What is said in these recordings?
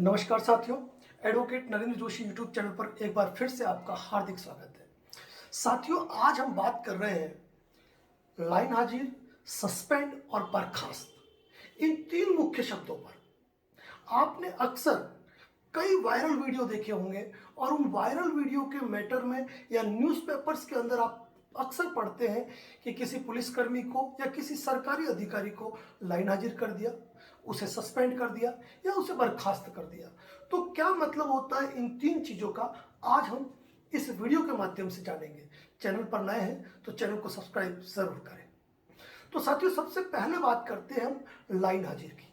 नमस्कार साथियों, advocate Narendra Joshi YouTube channel पर एक बार फिर से आपका हार्दिक स्वागत है। साथियों, आज हम बात कर रहे हैं लाइन हाजिर, सस्पेंड और बर्खास्त, इन तीन मुख्य शब्दों पर। आपने अक्सर कई वायरल वीडियो देखे होंगे और उन वायरल वीडियो के मैटर में या न्यूज़पेपर्स के अंदर आप अक्सर पढ़ते हैं कि किसी पुलिसकर्मी को या किसी सरकारी अधिकारी को लाइन हाजिर कर दिया, उसे सस्पेंड कर दिया या उसे बर्खास्त कर दिया। तो क्या मतलब होता है इन तीन चीज़ों का, आज हम इस वीडियो के माध्यम से जानेंगे। चैनल पर नए हैं तो चैनल को सब्सक्राइब जरूर करें। तो साथियों, सबसे पहले बात करते हैं हम लाइन हाजिर की।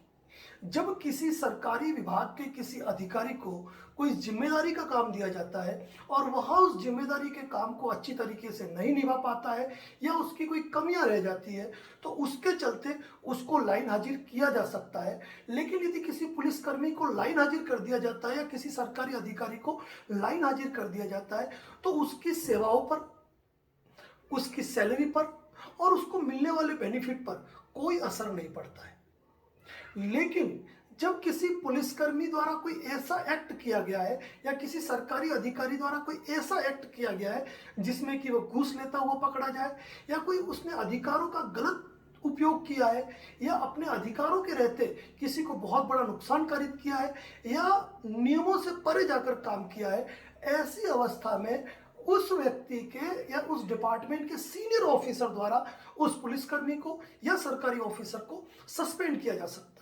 जब किसी सरकारी विभाग के किसी अधिकारी को कोई जिम्मेदारी का काम दिया जाता है और वह उस जिम्मेदारी के काम को अच्छी तरीके से नहीं निभा पाता है या उसकी कोई कमियां रह जाती है, तो उसके चलते उसको लाइन हाजिर किया जा सकता है। लेकिन यदि किसी पुलिसकर्मी को लाइन हाजिर कर दिया जाता है या किसी सरकारी अधिकारी को लाइन हाजिर कर दिया जाता है, तो उसकी सेवाओं पर, उसकी सैलरी पर और उसको मिलने वाले बेनिफिट पर कोई असर नहीं पड़ता है। लेकिन जब किसी पुलिसकर्मी द्वारा कोई ऐसा एक्ट किया गया है या किसी सरकारी अधिकारी द्वारा कोई ऐसा एक्ट किया गया है जिसमें कि वो घूस लेता हुआ पकड़ा जाए, या कोई उसने अधिकारों का गलत उपयोग किया है, या अपने अधिकारों के रहते किसी को बहुत बड़ा नुकसान कारित किया है, या नियमों से परे जाकर काम किया है, ऐसी अवस्था में उस व्यक्ति के या उस डिपार्टमेंट के सीनियर ऑफिसर द्वारा उस पुलिसकर्मी को या सरकारी ऑफिसर को सस्पेंड किया जा सकता है।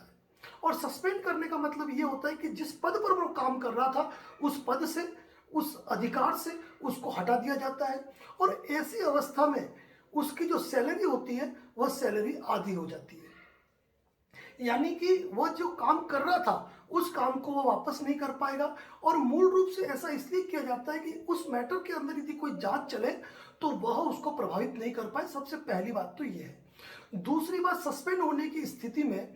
और सस्पेंड करने का मतलब ये होता है कि जिस पद पर वो काम कर रहा था, उस पद से, उस अधिकार से उसको हटा दिया जाता है। और ऐसी अवस्था में उसकी जो सैलरी होती है वह सैलरी आधी हो जाती है, यानी कि वह जो काम कर रहा था उस काम को वो वापस नहीं कर पाएगा। और मूल रूप से ऐसा इसलिए किया जाता है कि उस मैटर के अंदर यदि कोई जांच चले तो वह उसको प्रभावित नहीं कर पाए। सबसे पहली बात तो ये है। दूसरी बात, सस्पेंड होने की स्थिति में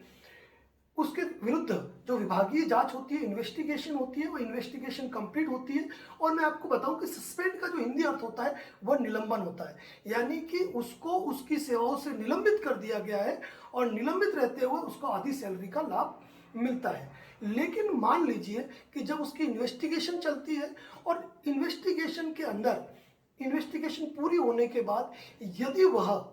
उसके विरुद्ध जो विभागीय जांच होती है, इन्वेस्टिगेशन होती है, वो इन्वेस्टिगेशन कंप्लीट होती है। और मैं आपको बताऊं कि सस्पेंड का जो हिंदी अर्थ होता है वह निलंबन होता है, यानी कि उसको उसकी सेवाओं से निलंबित कर दिया गया है और निलंबित रहते हुए उसको आधी सैलरी का लाभ मिलता है। लेकिन मान लीजिए कि जब उसकी इन्वेस्टिगेशन चलती है और इन्वेस्टिगेशन के अंदर, इन्वेस्टिगेशन पूरी होने के बाद यदि वह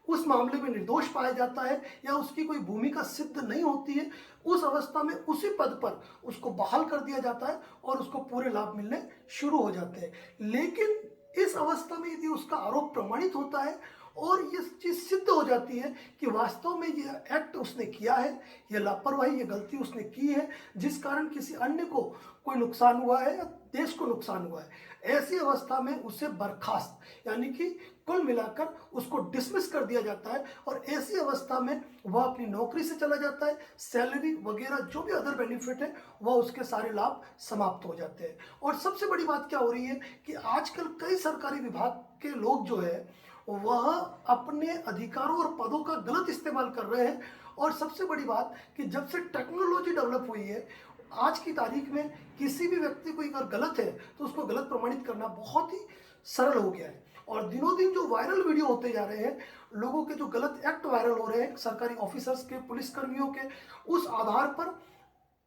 उस मामले में निर्दोष पाया जाता है या उसकी कोई भूमिका सिद्ध नहीं होती है, उस अवस्था में उसी पद पर उसको बहाल कर दिया जाता है और उसको पूरे लाभ मिलने शुरू हो जाते हैं। लेकिन इस अवस्था में यदि उसका आरोप प्रमाणित होता है और ये चीज सिद्ध हो जाती है कि वास्तव में ये एक्ट उसने किया है, ये लापरवाही, ये गलती उसने की है जिस कारण किसी अन्य को कोई नुकसान हुआ है या देश को नुकसान हुआ है, ऐसी अवस्था में उसे बर्खास्त, यानी कि कुल मिलाकर उसको डिसमिस कर दिया जाता है। और ऐसी अवस्था में वह अपनी नौकरी से चला जाता है, सैलरी वगैरह जो भी अदर बेनिफिट है वह उसके सारे लाभ समाप्त हो जाते हैं। और सबसे बड़ी बात क्या हो रही है कि आजकल कई सरकारी विभाग के लोग जो है वह अपने अधिकारों और पदों का गलत इस्तेमाल कर रहे हैं। और सबसे बड़ी बात कि जब से टेक्नोलॉजी डेवलप हुई है, आज की तारीख में किसी भी व्यक्ति को अगर गलत है तो उसको गलत प्रमाणित करना बहुत ही सरल हो गया है। और दिनों दिन जो वायरल वीडियो होते जा रहे हैं, लोगों के जो गलत एक्ट वायरल हो रहे हैं सरकारी ऑफिसर्स के, पुलिसकर्मियों के, उस आधार पर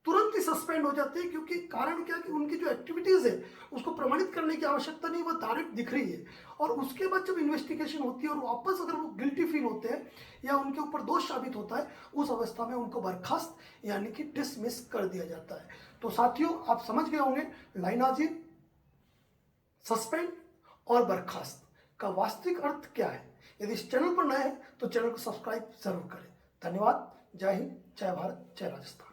तुरंत ही सस्पेंड हो जाते हैं। क्योंकि कारण क्या कि उनकी जो एक्टिविटीज है उसको प्रमाणित करने की आवश्यकता नहीं, वह डायरेक्ट दिख रही है। और उसके बाद जब इन्वेस्टिगेशन होती है और वापस अगर वो गिल्टी फील होते हैं या उनके ऊपर दोष साबित होता है, उस अवस्था में उनको बर्खास्त यानी कि डिसमिस कर दिया जाता है। तो साथियों, आप समझ गए होंगे लाइन हाजिर, सस्पेंड और बर्खास्त का वास्तविक अर्थ क्या है। यदि इस चैनल पर नए हैं तो चैनल को सब्सक्राइब जरूर करें। धन्यवाद। जय हिंद, जय भारत, जय राजस्थान।